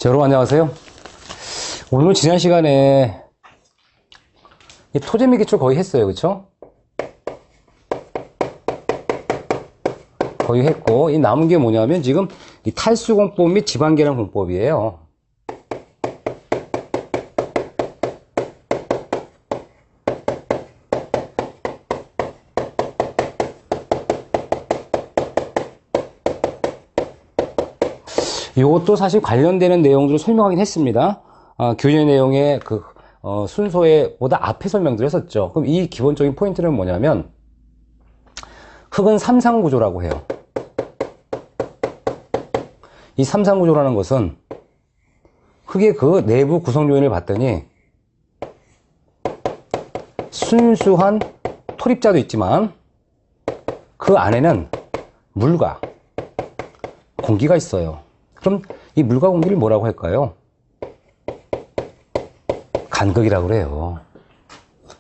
자, 여러분 안녕하세요. 오늘 지난 시간에 토지 및 기초 거의 했어요. 그쵸? 거의 했고, 이 남은 게 뭐냐면 지금 이 탈수공법 및 지방계량 공법이에요. 이것도 사실 관련되는 내용들을 설명하긴 했습니다. 교재 내용의 순서에 보다 앞에 설명들을 했었죠. 그럼 이 기본적인 포인트는 뭐냐면 흙은 삼상구조라고 해요. 이 삼상구조라는 것은 흙의 그 내부 구성 요인을 봤더니 순수한 토립자도 있지만 그 안에는 물과 공기가 있어요. 그럼 이 물과 공기를 뭐라고 할까요? 간극이라고 그래요.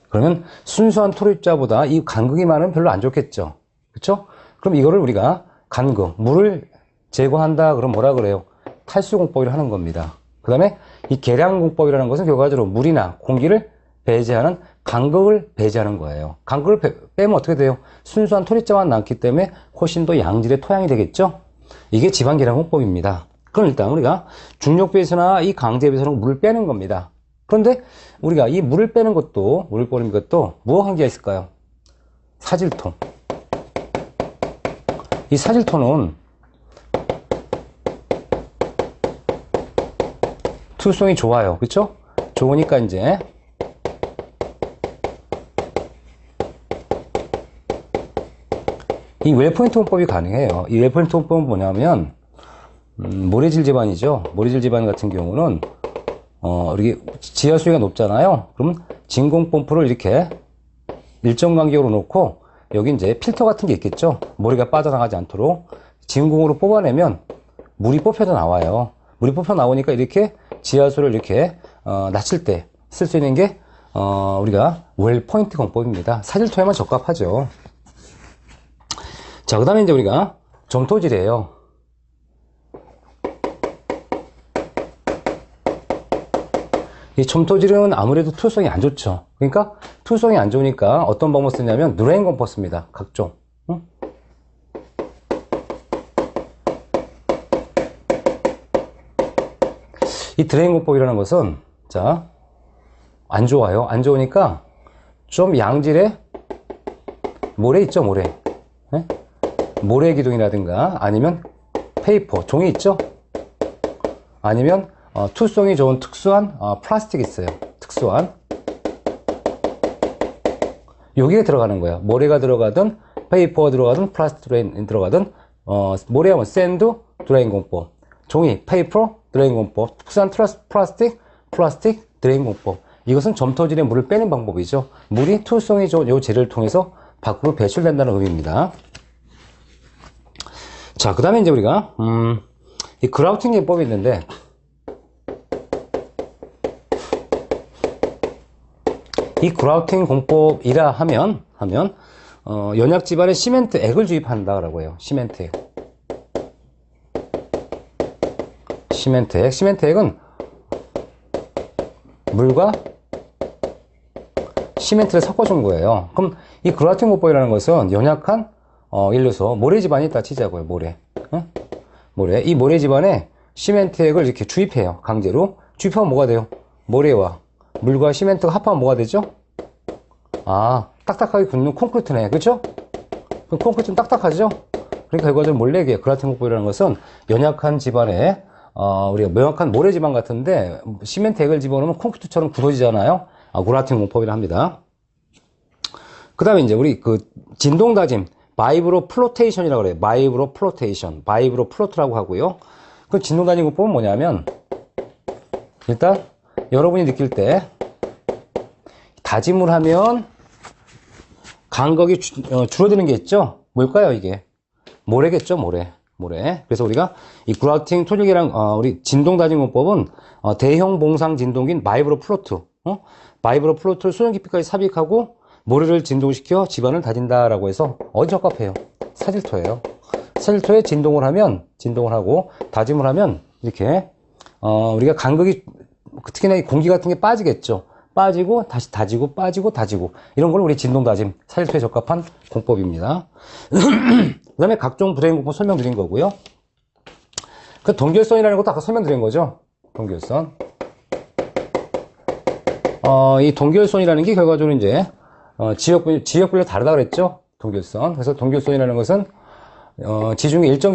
그러면 순수한 토립자보다 이 간극이 많으면 별로 안 좋겠죠. 그렇죠? 그럼 이거를 우리가 간극, 물을 제거한다 그럼 뭐라 그래요? 탈수공법이라 하는 겁니다. 그 다음에 이 계량공법이라는 것은 결과적으로 물이나 공기를 배제하는 간극을 배제하는 거예요. 간극을 빼면 어떻게 돼요? 순수한 토립자만 남기 때문에 훨씬 더 양질의 토양이 되겠죠? 이게 지방계량공법입니다. 그럼 일단 우리가 중력배에서나 이 강제배에서는 물을 빼는 겁니다. 그런데 우리가 이 물을 빼는 것도, 물을 빼는 것도 무엇 한계가 있을까요? 사질토. 이 사질토는 투수성이 좋아요. 그렇죠? 좋으니까 이제 이 웰포인트 공법이 가능해요. 이 웰포인트 공법은 뭐냐면 모래질 지반이죠. 모래질 지반 같은 경우는 이렇게 지하 수위가 높잖아요. 그럼 진공 펌프를 이렇게 일정 간격으로 놓고 여기 이제 필터 같은 게 있겠죠. 모래가 빠져나가지 않도록 진공으로 뽑아내면 물이 뽑혀져 나와요. 물이 뽑혀 나오니까 이렇게 지하수를 이렇게 낮출 때 쓸 수 있는 게 우리가 웰포인트 공법입니다. 사질토에만 적합하죠. 자, 그 다음에 이제 우리가 점토질이에요. 이 점토질은 아무래도 투수성이 안 좋죠. 그러니까 투수성이 안 좋으니까 어떤 방법 쓰냐면 누레인 공법 씁니다. 각종. 응? 이 드레인 공법이라는 것은 자, 안 좋아요. 안 좋으니까 좀 양질의 모래 있죠, 모래. 네? 모래 기둥이라든가 아니면 페이퍼, 종이 있죠? 아니면 투성이 좋은 특수한 플라스틱이 있어요. 특수한. 여기에 들어가는 거예요. 모래가 들어가든 페이퍼가 들어가든 플라스틱 들어가든 모래하면 샌드 드레인 공법, 종이 페이퍼 드레인 공법, 특수한 플라스틱 드레인 공법. 이것은 점토질의 물을 빼는 방법이죠. 물이 투성이 좋은 이 재료를 통해서 밖으로 배출된다는 의미입니다. 자, 그 다음에 이제 우리가 이 그라우팅 기법이 있는데 이 그라우팅 공법이라 하면 연약 지반에 시멘트 액을 주입한다라고 해요. 시멘트 액. 시멘트 액은 물과 시멘트를 섞어준 거예요. 그럼 이 그라우팅 공법이라는 것은 연약한 예를 들어서 모래 지반이 있다 치자고요. 모래. 응? 모래. 이 모래 지반에 시멘트 액을 이렇게 주입해요. 강제로. 주입하면 뭐가 돼요? 모래와 물과 시멘트가 합하면 뭐가 되죠? 딱딱하게 굳는 콘크리트네. 그렇죠? 그럼 콘크리트는 딱딱하죠? 그러니까 결과적으로 몰래게 그라우팅 공법이라는 것은 연약한 지반에 우리가 명확한 모래 지반 같은데 시멘트 액을 집어넣으면 콘크리트처럼 굳어지잖아요. 그라우팅 공법이라 합니다. 그 다음에 이제 우리 진동 다짐 바이브로 플로테이션이라고 그래요. 바이브로 플로트라고 하고요. 그 진동 다짐 공법은 뭐냐면 일단 여러분이 느낄 때 다짐을 하면 간격이 줄어드는 게 있죠. 뭘까요, 이게? 모래겠죠, 모래. 그래서 우리가 이 그라우팅 토질계량 우리 진동 다짐 공법은 대형 봉상 진동기인 바이브로 플로트, 바이브로 플로트를 수증 깊이까지 삽입하고 모래를 진동시켜 지반을 다진다라고 해서 어디 적합해요? 사질토예요. 사질토에 진동을 하고 다짐을 하면 이렇게 우리가 간극이, 특히나 이 공기 같은 게 빠지겠죠. 빠지고, 다시 다지고, 빠지고, 다지고. 이런 걸 우리 진동다짐, 살수에 적합한 공법입니다. 그 다음에 각종 브레인 공법 설명드린 거고요. 그 동결선이라는 것도 아까 설명드린 거죠. 동결선. 이 동결선이라는 게 결과적으로 이제, 지역별로 다르다 그랬죠. 동결선. 그래서 동결선이라는 것은, 지중해 일정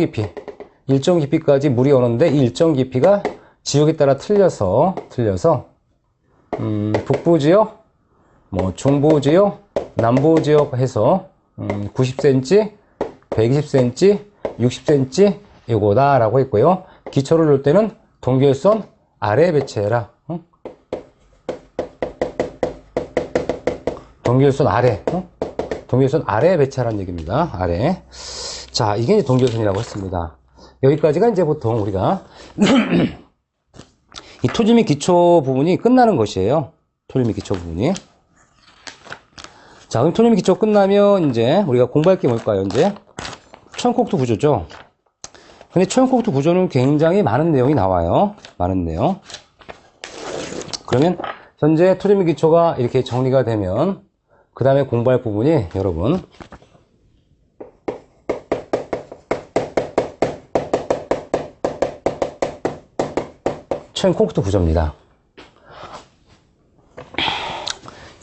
깊이까지 물이 오는데 이 일정 깊이가 지역에 따라 틀려서, 북부 지역, 뭐, 중부 지역, 남부 지역 해서, 90cm, 120cm, 60cm, 이거다라고 했고요. 기초를 놓을 때는 동결선 아래에 배치해라. 동결선 아래, 동결선 아래에 배치하라는 얘기입니다. 아래. 자, 이게 이제 동결선이라고 했습니다. 여기까지가 이제 보통 우리가 이 토지 및 기초 부분이 끝나는 것이에요. 토지 및 기초 부분이. 자, 그럼 토지 및 기초 끝나면 이제 우리가 공부할 게 뭘까요? 이제 초연콕투 구조죠. 근데 초연콕투 구조는 굉장히 많은 내용이 나와요. 많은 내용. 그러면 현재 토지 및 기초가 이렇게 정리가 되면 그 다음에 공부할 부분이 여러분 철근 콘크리트 구조입니다.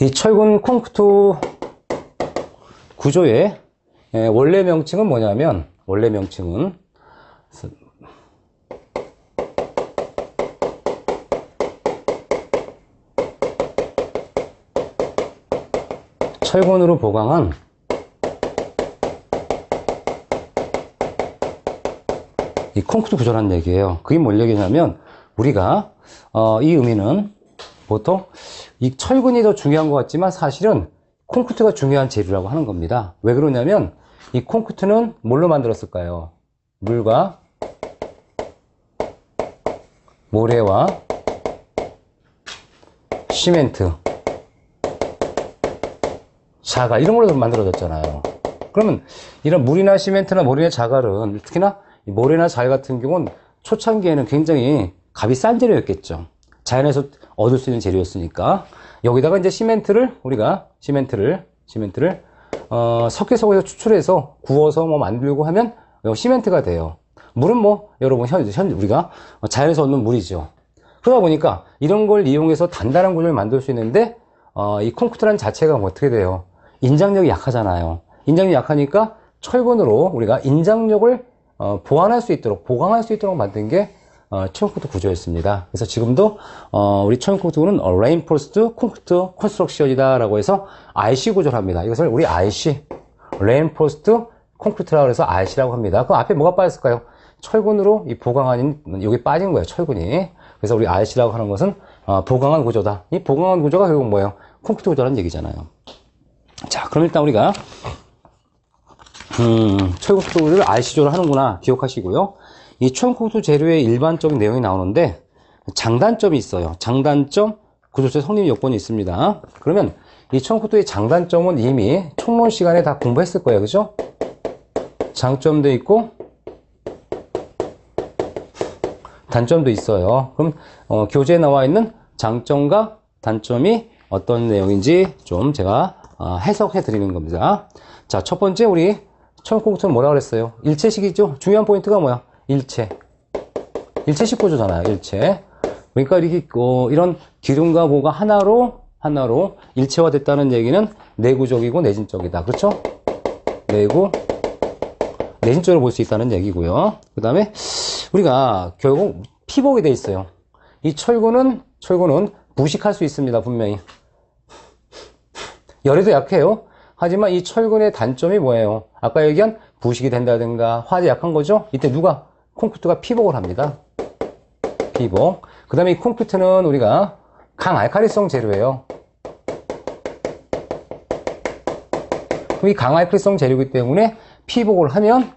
이 철근 콘크리트 구조의 원래 명칭은 뭐냐면 원래 명칭은 철근으로 보강한 이 콘크리트 구조라는 얘기예요. 그게 뭔 얘기냐면 우리가 이 의미는 보통 이 철근이 더 중요한 것 같지만 사실은 콘크리트가 중요한 재료라고 하는 겁니다. 왜 그러냐면 이 콘크리트는 뭘로 만들었을까요? 물과 모래와 시멘트, 자갈 이런 걸로 만들어졌잖아요. 그러면 이런 물이나 시멘트나 모래나 자갈은 특히나 이 모래나 자갈 같은 경우는 초창기에는 굉장히 값이 싼 재료였겠죠. 자연에서 얻을 수 있는 재료였으니까 여기다가 이제 우리가 시멘트를 석회석에서 추출해서 구워서 뭐 만들고 하면 시멘트가 돼요. 물은 뭐 여러분 우리가 자연에서 얻는 물이죠. 그러다 보니까 이런 걸 이용해서 단단한 구조를 만들 수 있는데 이 콘크리트라는 자체가 어떻게 돼요? 인장력이 약하잖아요. 인장력이 약하니까 철근으로 우리가 인장력을 보강할 수 있도록 만든 게 철근콘크리트 구조였습니다. 그래서 지금도 우리 철근콘크리트는 Reinforced Concrete Construction이다 라고 해서 RC 구조를 합니다. 이것을 우리 RC Reinforced Concrete라고 해서 RC라고 합니다. 그 앞에 뭐가 빠졌을까요? 철근으로 이 보강한 여기 빠진 거예요. 철근이. 그래서 우리 RC라고 하는 것은 보강한 구조다. 이 보강한 구조가 결국 뭐예요? 콘크리트 구조라는 얘기잖아요. 자, 그럼 일단 우리가 철근콘크리트 구조를 RC조를 하는구나 기억하시고요. 이 철근콘크리트 재료의 일반적인 내용이 나오는데 장단점이 있어요. 장단점 구조체 성립 요건이 있습니다. 그러면 이 철근콘크리트의 장단점은 이미 총론 시간에 다 공부했을 거예요. 그죠? 장점도 있고 단점도 있어요. 그럼 교재에 나와 있는 장점과 단점이 어떤 내용인지 좀 제가 해석해 드리는 겁니다. 자, 첫 번째 우리 철근콘크리트는 뭐라 그랬어요? 일체식이죠. 중요한 포인트가 뭐야? 일체식 구조잖아요. 일체. 그러니까 이렇게 이런 기둥과 모가 하나로 일체화됐다는 얘기는 내구적이고 내진적이다. 그렇죠? 내진적으로 볼 수 있다는 얘기고요. 그 다음에 우리가 결국 피복이 돼 있어요. 이 철근은 부식할 수 있습니다. 분명히. 열에도 약해요. 하지만 이 철근의 단점이 뭐예요? 아까 얘기한 부식이 된다든가 화재 약한 거죠? 이때 콘크리트가 피복을 합니다. 피복. 그 다음에 이 콘크리트는 우리가 강알칼리성 재료예요. 이 강알칼리성 재료이기 때문에 피복을 하면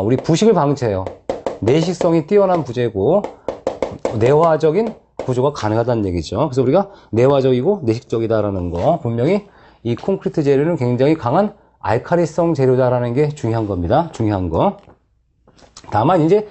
우리 부식을 방지해요. 내식성이 뛰어난 부재고 내화적인 구조가 가능하다는 얘기죠. 그래서 우리가 내화적이고 내식적이다라는 거 분명히 이 콘크리트 재료는 굉장히 강한 알칼리성 재료다라는 게 중요한 겁니다. 중요한 거. 다만 이제